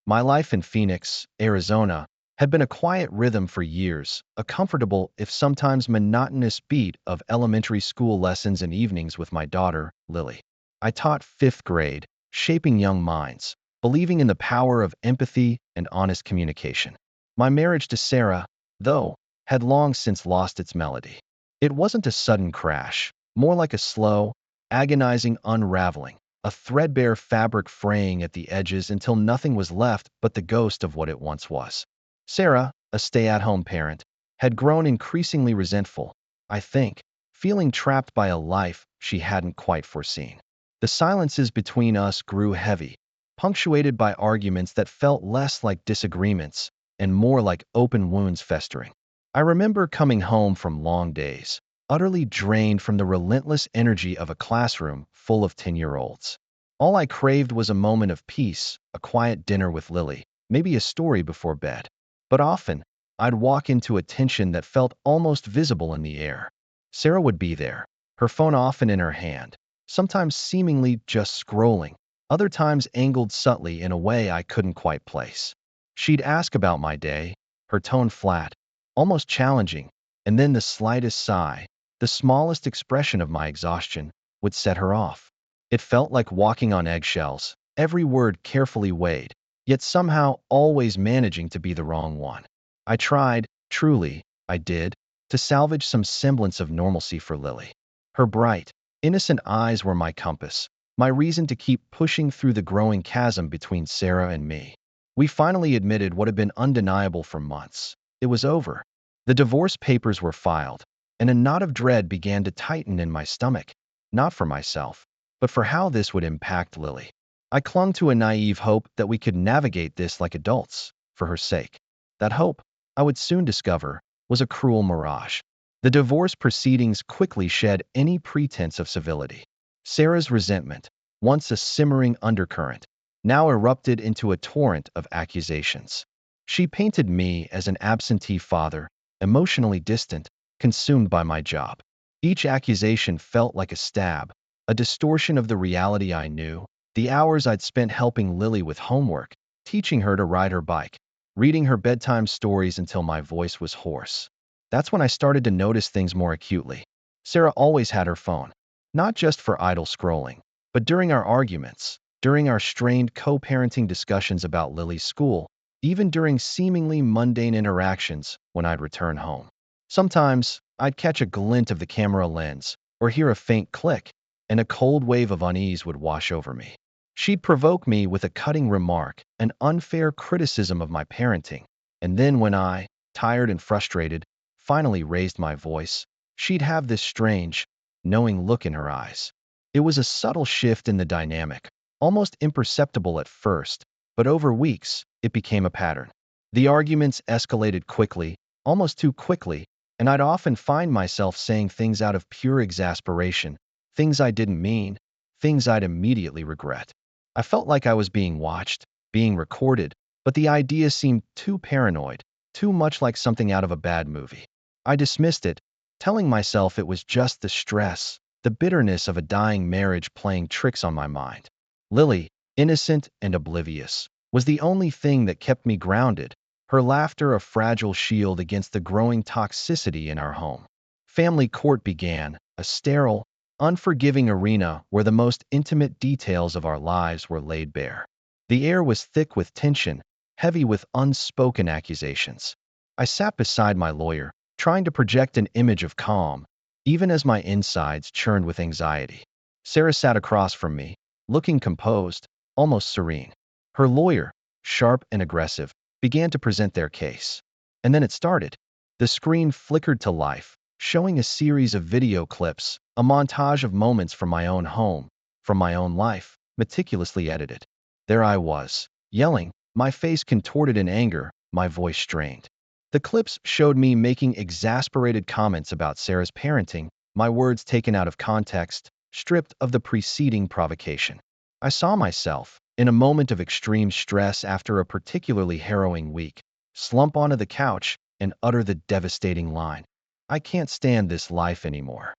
My life in Phoenix, Arizona, had been a quiet rhythm for years, a comfortable, if sometimes monotonous beat of elementary school lessons and evenings with my daughter, Lily. I taught fifth grade, shaping young minds, believing in the power of empathy and honest communication. My marriage to Sarah, though, had long since lost its melody. It wasn't a sudden crash, more like a slow, agonizing unraveling, a threadbare fabric fraying at the edges until nothing was left but the ghost of what it once was. Sarah, a stay-at-home parent, had grown increasingly resentful, I think, feeling trapped by a life she hadn't quite foreseen. The silences between us grew heavy, punctuated by arguments that felt less like disagreements and more like open wounds festering. I remember coming home from long days, utterly drained from the relentless energy of a classroom full of 10-year-olds. All I craved was a moment of peace, a quiet dinner with Lily, maybe a story before bed. But often, I'd walk into a tension that felt almost visible in the air. Sarah would be there, her phone often in her hand, sometimes seemingly just scrolling, other times angled subtly in a way I couldn't quite place. She'd ask about my day, her tone flat, almost challenging, and then the slightest sigh, the smallest expression of my exhaustion, would set her off. It felt like walking on eggshells, every word carefully weighed, yet somehow always managing to be the wrong one. I tried, truly, I did, to salvage some semblance of normalcy for Lily. Her bright, innocent eyes were my compass, my reason to keep pushing through the growing chasm between Sarah and me. We finally admitted what had been undeniable for months. It was over. The divorce papers were filed, and a knot of dread began to tighten in my stomach, not for myself, but for how this would impact Lily. I clung to a naive hope that we could navigate this like adults, for her sake. That hope, I would soon discover, was a cruel mirage. The divorce proceedings quickly shed any pretense of civility. Sarah's resentment, once a simmering undercurrent, now erupted into a torrent of accusations. She painted me as an absentee father, emotionally distant, consumed by my job. Each accusation felt like a stab, a distortion of the reality I knew, the hours I'd spent helping Lily with homework, teaching her to ride her bike, reading her bedtime stories until my voice was hoarse. That's when I started to notice things more acutely. Sarah always had her phone, not just for idle scrolling, but during our arguments, during our strained co-parenting discussions about Lily's school, even during seemingly mundane interactions when I'd return home. Sometimes, I'd catch a glint of the camera lens or hear a faint click, and a cold wave of unease would wash over me. She'd provoke me with a cutting remark, an unfair criticism of my parenting, and then when I, tired and frustrated, finally raised my voice, she'd have this strange, knowing look in her eyes. It was a subtle shift in the dynamic, almost imperceptible at first, but over weeks, it became a pattern. The arguments escalated quickly, almost too quickly, and I'd often find myself saying things out of pure exasperation, things I didn't mean, things I'd immediately regret. I felt like I was being watched, being recorded, but the idea seemed too paranoid, too much like something out of a bad movie. I dismissed it, telling myself it was just the stress, the bitterness of a dying marriage playing tricks on my mind. Lily, innocent and oblivious, was the only thing that kept me grounded, her laughter a fragile shield against the growing toxicity in our home. Family court began, a sterile, unforgiving arena where the most intimate details of our lives were laid bare. The air was thick with tension, heavy with unspoken accusations. I sat beside my lawyer, trying to project an image of calm, even as my insides churned with anxiety. Sarah sat across from me, looking composed, almost serene. Her lawyer, sharp and aggressive, began to present their case. And then it started. The screen flickered to life, showing a series of video clips, a montage of moments from my own home, from my own life, meticulously edited. There I was, yelling, my face contorted in anger, my voice strained. The clips showed me making exasperated comments about Sarah's parenting, my words taken out of context, stripped of the preceding provocation. I saw myself, in a moment of extreme stress after a particularly harrowing week, slump onto the couch and utter the devastating line, "I can't stand this life anymore."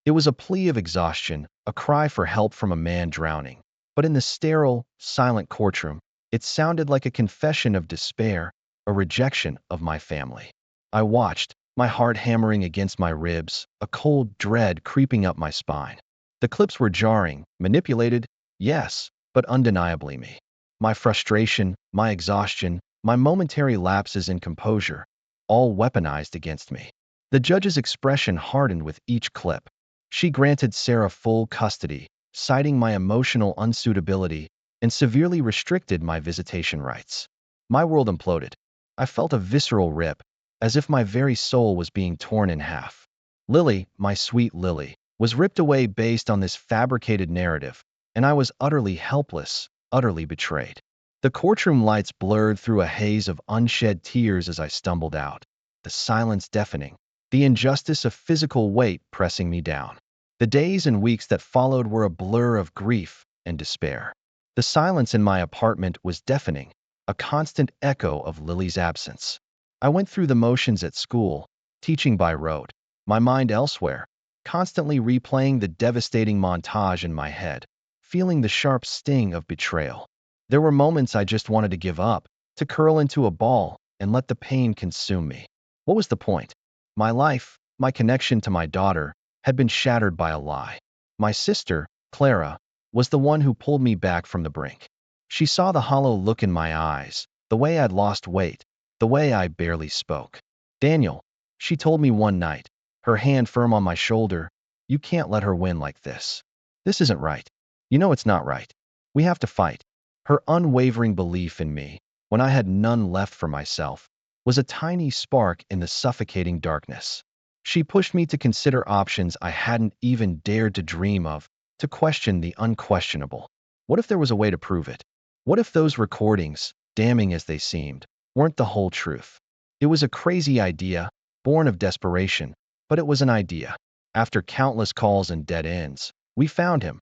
It was a plea of exhaustion, a cry for help from a man drowning. But in the sterile, silent courtroom, It sounded like a confession of despair, a rejection of my family. I watched, my heart hammering against my ribs, a cold dread creeping up my spine. The clips were jarring, manipulated, yes, but undeniably me. My frustration, my exhaustion, my momentary lapses in composure, all weaponized against me. The judge's expression hardened with each clip. She granted Sarah full custody, citing my emotional unsuitability, and severely restricted my visitation rights. My world imploded. I felt a visceral rip, as if my very soul was being torn in half. Lily, my sweet Lily, was ripped away based on this fabricated narrative, and I was utterly helpless, utterly betrayed. The courtroom lights blurred through a haze of unshed tears as I stumbled out, the silence deafening, the injustice of physical weight pressing me down. The days and weeks that followed were a blur of grief and despair. The silence in my apartment was deafening, a constant echo of Lily's absence. I went through the motions at school, teaching by rote, my mind elsewhere, constantly replaying the devastating montage in my head, feeling the sharp sting of betrayal. There were moments I just wanted to give up, to curl into a ball and let the pain consume me. What was the point? My life, my connection to my daughter, had been shattered by a lie. My sister, Clara, was the one who pulled me back from the brink. She saw the hollow look in my eyes, the way I'd lost weight, the way I barely spoke. Daniel, she told me one night, her hand firm on my shoulder, you can't let her win like this. This isn't right. You know it's not right. We have to fight. Her unwavering belief in me, when I had none left for myself, was a tiny spark in the suffocating darkness. She pushed me to consider options I hadn't even dared to dream of, to question the unquestionable. What if there was a way to prove it? What if those recordings, damning as they seemed, weren't the whole truth? It was a crazy idea, born of desperation, but it was an idea. After countless calls and dead ends, we found him,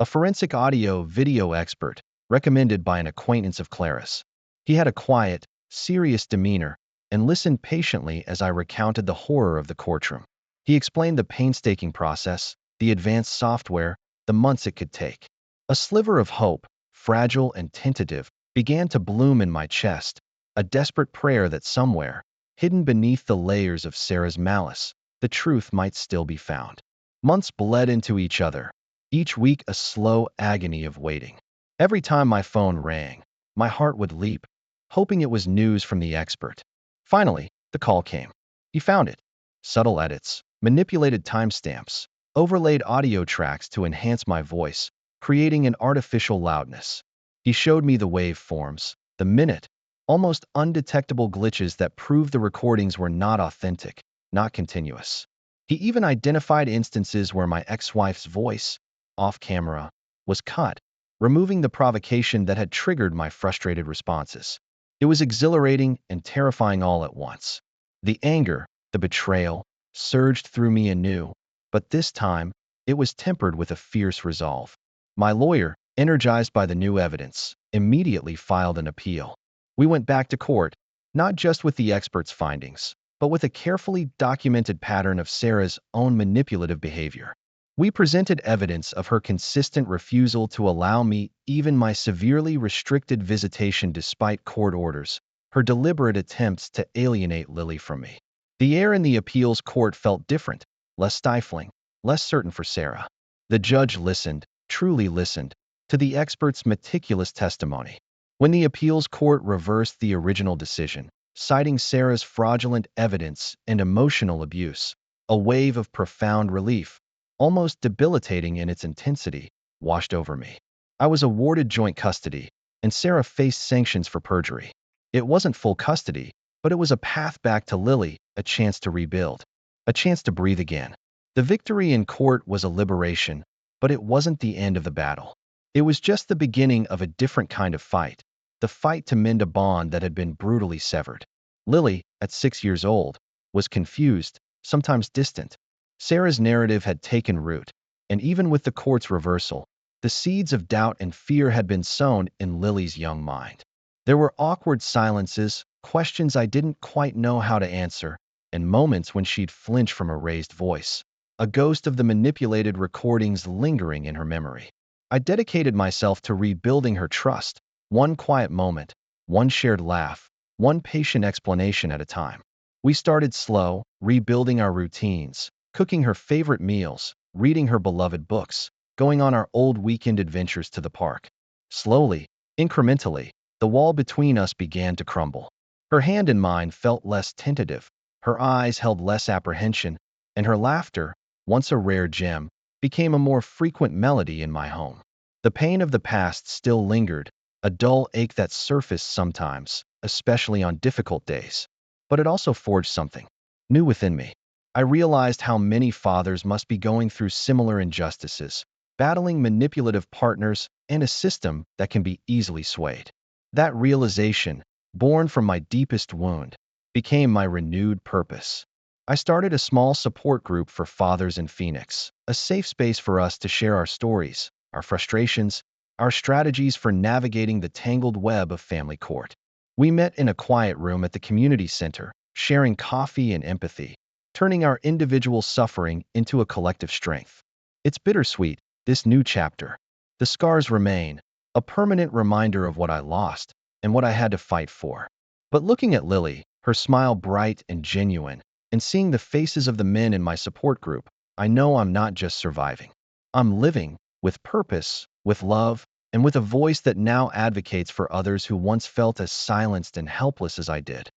a forensic audio-video expert, recommended by an acquaintance of Clara's. He had a quiet, serious demeanor and listened patiently as I recounted the horror of the courtroom. He explained the painstaking process, the advanced software, the months it could take. A sliver of hope, fragile and tentative, began to bloom in my chest, a desperate prayer that somewhere, hidden beneath the layers of Sarah's malice, the truth might still be found. Months bled into each other, each week a slow agony of waiting. Every time my phone rang, my heart would leap, hoping it was news from the expert. Finally, the call came. He found it. Subtle edits, manipulated timestamps, overlaid audio tracks to enhance my voice, creating an artificial loudness. He showed me the waveforms, the minute, almost undetectable glitches that proved the recordings were not authentic, not continuous. He even identified instances where my ex-wife's voice, off camera, was cut, removing the provocation that had triggered my frustrated responses. It was exhilarating and terrifying all at once. The anger, the betrayal, surged through me anew, but this time, it was tempered with a fierce resolve. My lawyer, energized by the new evidence, immediately filed an appeal. We went back to court, not just with the expert's findings, but with a carefully documented pattern of Sarah's own manipulative behavior. We presented evidence of her consistent refusal to allow me even my severely restricted visitation despite court orders, her deliberate attempts to alienate Lily from me. The air in the appeals court felt different, less stifling, less certain for Sarah. The judge listened, truly listened, to the expert's meticulous testimony. When the appeals court reversed the original decision, citing Sarah's fraudulent evidence and emotional abuse, a wave of profound relief, almost debilitating in its intensity, washed over me. I was awarded joint custody, and Sarah faced sanctions for perjury. It wasn't full custody, but it was a path back to Lily, a chance to rebuild, a chance to breathe again. The victory in court was a liberation, but it wasn't the end of the battle. It was just the beginning of a different kind of fight, the fight to mend a bond that had been brutally severed. Lily, at 6 years old, was confused, sometimes distant. Sarah's narrative had taken root, and even with the court's reversal, the seeds of doubt and fear had been sown in Lily's young mind. There were awkward silences, questions I didn't quite know how to answer, and moments when she'd flinch from a raised voice, a ghost of the manipulated recordings lingering in her memory. I dedicated myself to rebuilding her trust, one quiet moment, one shared laugh, one patient explanation at a time. We started slow, rebuilding our routines, cooking her favorite meals, reading her beloved books, going on our old weekend adventures to the park. Slowly, incrementally, the wall between us began to crumble. Her hand in mine felt less tentative, her eyes held less apprehension, and her laughter, once a rare gem, became a more frequent melody in my home. The pain of the past still lingered, a dull ache that surfaced sometimes, especially on difficult days. But it also forged something new within me. I realized how many fathers must be going through similar injustices, battling manipulative partners and a system that can be easily swayed. That realization, born from my deepest wound, became my renewed purpose. I started a small support group for fathers in Phoenix, a safe space for us to share our stories, our frustrations, our strategies for navigating the tangled web of family court. We met in a quiet room at the community center, sharing coffee and empathy, turning our individual suffering into a collective strength. It's bittersweet, this new chapter. The scars remain, a permanent reminder of what I lost and what I had to fight for. But looking at Lily, her smile bright and genuine, and seeing the faces of the men in my support group, I know I'm not just surviving. I'm living with purpose, with love, and with a voice that now advocates for others who once felt as silenced and helpless as I did.